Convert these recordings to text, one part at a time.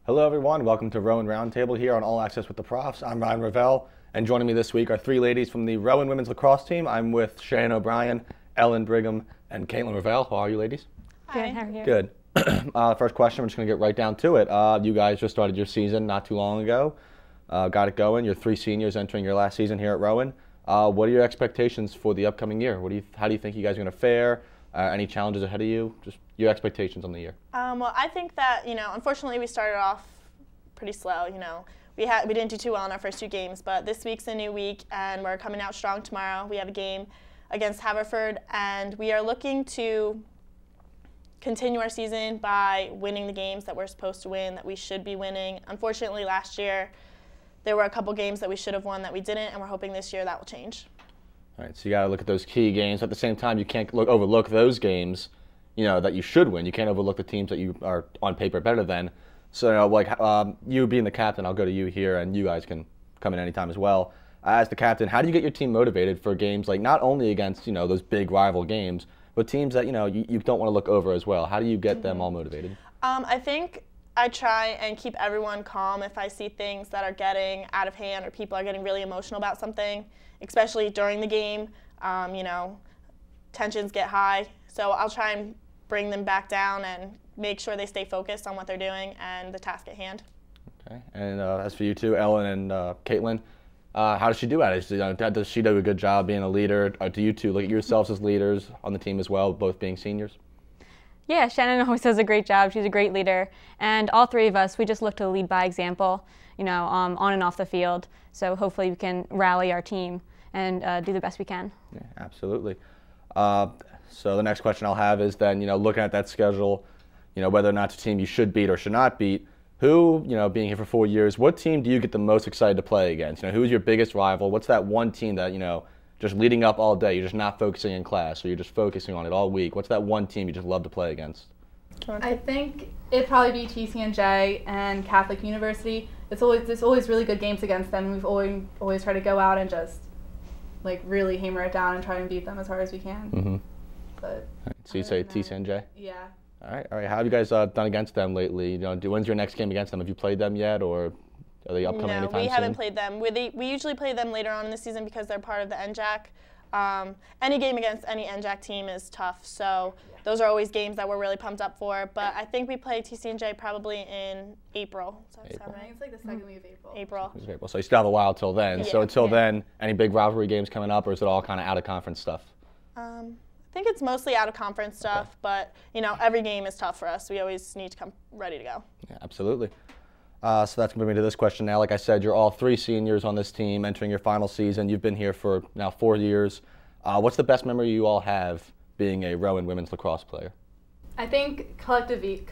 Hello everyone, welcome to Rowan Roundtable here on All Access with the Profs. I'm Ryan Ravel, and joining me this week are three ladies from the Rowan women's lacrosse team. I'm with Cheyenne O'Brien, Ellen Brigham, and Caitlin Ravel. How are you ladies? Good, how are you? Good. First question, we're just going to get right down to it. You guys just started your season not too long ago. Got it going. You're three seniors entering your last season here at Rowan. What are your expectations for the upcoming year? How do you think you guys are going to fare? Any challenges ahead of you? Just your expectations on the year. Well, I think that, unfortunately we started off pretty slow. We didn't do too well in our first two games, but this week's a new week and we're coming out strong tomorrow. We have a game against Haverford and we are looking to continue our season by winning the games that we're supposed to win, that we should be winning. Unfortunately, last year there were a couple games that we should have won that we didn't, and we're hoping this year that will change. All right, so you got to look at those key games. At the same time, you can't overlook those games, that you should win. You can't overlook the teams that you are on paper better than. So, you being the captain, I'll go to you here, and you guys can come in anytime as well. As the captain, how do you get your team motivated for games like not only against those big rival games, but teams that you don't want to look over as well? How do you get them all motivated? I think I try and keep everyone calm if I see things that are getting out of hand or people are getting really emotional about something, especially during the game. Tensions get high, so I'll try and bring them back down and make sure they stay focused on what they're doing and the task at hand. Okay, and as for you two, Ellen and Caitlin, how does she do at it? Does she do a good job being a leader? Do you two look at yourselves as leaders on the team as well, both being seniors? Yeah, Shannon always does a great job. She's a great leader. And all three of us, we just look to lead by example, on and off the field. So hopefully we can rally our team and do the best we can. Yeah, absolutely. So the next question I'll have is then, looking at that schedule, whether or not it's a team you should beat or should not beat, who, being here for 4 years, what team do you get the most excited to play against? Who's your biggest rival? What's that one team that, just leading up all day, you're just not focusing in class, or you're just focusing on it all week? What's that one team you just love to play against? I think it'd probably be TCNJ and Catholic University. There's always really good games against them. We've always tried to go out and just really hammer it down and try and beat them as hard as we can. Mm-hmm. But so you say TCNJ? Yeah. All right. How have you guys done against them lately? When's your next game against them? Have you played them yet, or are they upcoming anytime soon? No, we haven't played them. We usually play them later on in the season because they're part of the NJAC. Any game against any NJAC team is tough, so those are always games that we're really pumped up for. But I think we play TCNJ probably in April. Does that sound right? It's like the second week of April. April. So you still have a while till then. Yeah. So until then, any big rivalry games coming up, or is it all kind of out of conference stuff? I think it's mostly out of conference stuff, but every game is tough for us. We always need to come ready to go. Yeah, absolutely. So that's going to bring me to this question now. Like I said, you're all three seniors on this team entering your final season. You've been here for now 4 years. What's the best memory you all have being a Rowan women's lacrosse player? I think collectively,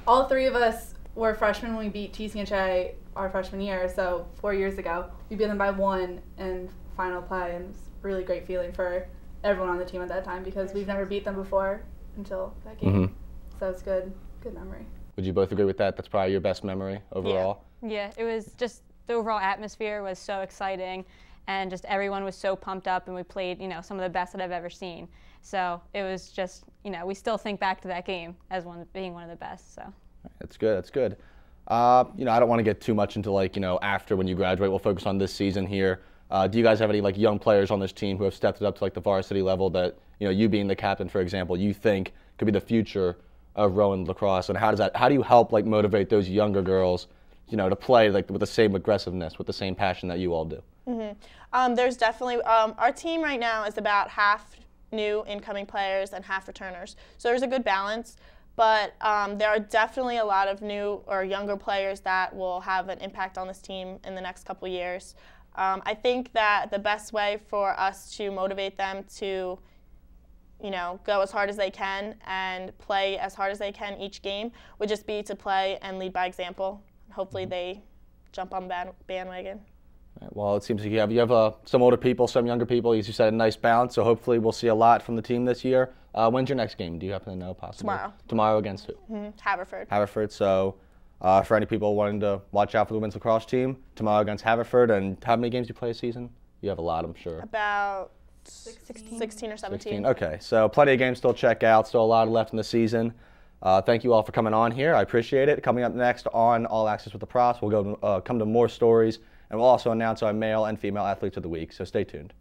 all three of us were freshmen when we beat TCNJ our freshman year, so 4 years ago. We beat them by 1 in final play, and it was a really great feeling for everyone on the team at that time because we've never beat them before until that game. Mm-hmm. So it's good memory. Would you both agree with that? That's probably your best memory overall? Yeah, it was just the overall atmosphere was so exciting and just everyone was so pumped up and we played, some of the best that I've ever seen. So it was just, we still think back to that game as being one of the best. So That's good. I don't want to get too much into after when you graduate. We'll focus on this season here. Do you guys have any young players on this team who have stepped it up to the varsity level that you being the captain, for example, you think could be the future of Rowan lacrosse? And how do you help motivate those younger girls, to play with the same aggressiveness, with the same passion that you all do? Mm-hmm. There's definitely our team right now is about half new incoming players and half returners, so there's a good balance. But there are definitely a lot of new or younger players that will have an impact on this team in the next couple years. I think that the best way for us to motivate them to, go as hard as they can and play as hard as they can each game would just be to play and lead by example. Hopefully they jump on the bandwagon. Right, well, it seems like you have some older people, some younger people. As you said, a nice balance, so hopefully we'll see a lot from the team this year. When's your next game? Do you happen to know possibly? Tomorrow. Tomorrow against who? Mm-hmm. Haverford. Haverford, so for any people wanting to watch out for the women's lacrosse team, tomorrow against Haverford. And how many games do you play a season? You have a lot, I'm sure. About 16 or 17. 16. Okay, so plenty of games still check out, still a lot left in the season. Thank you all for coming on here. I appreciate it. Coming up next on All Access with the Props, we'll come to more stories, and we'll also announce our male and female athletes of the week, so stay tuned.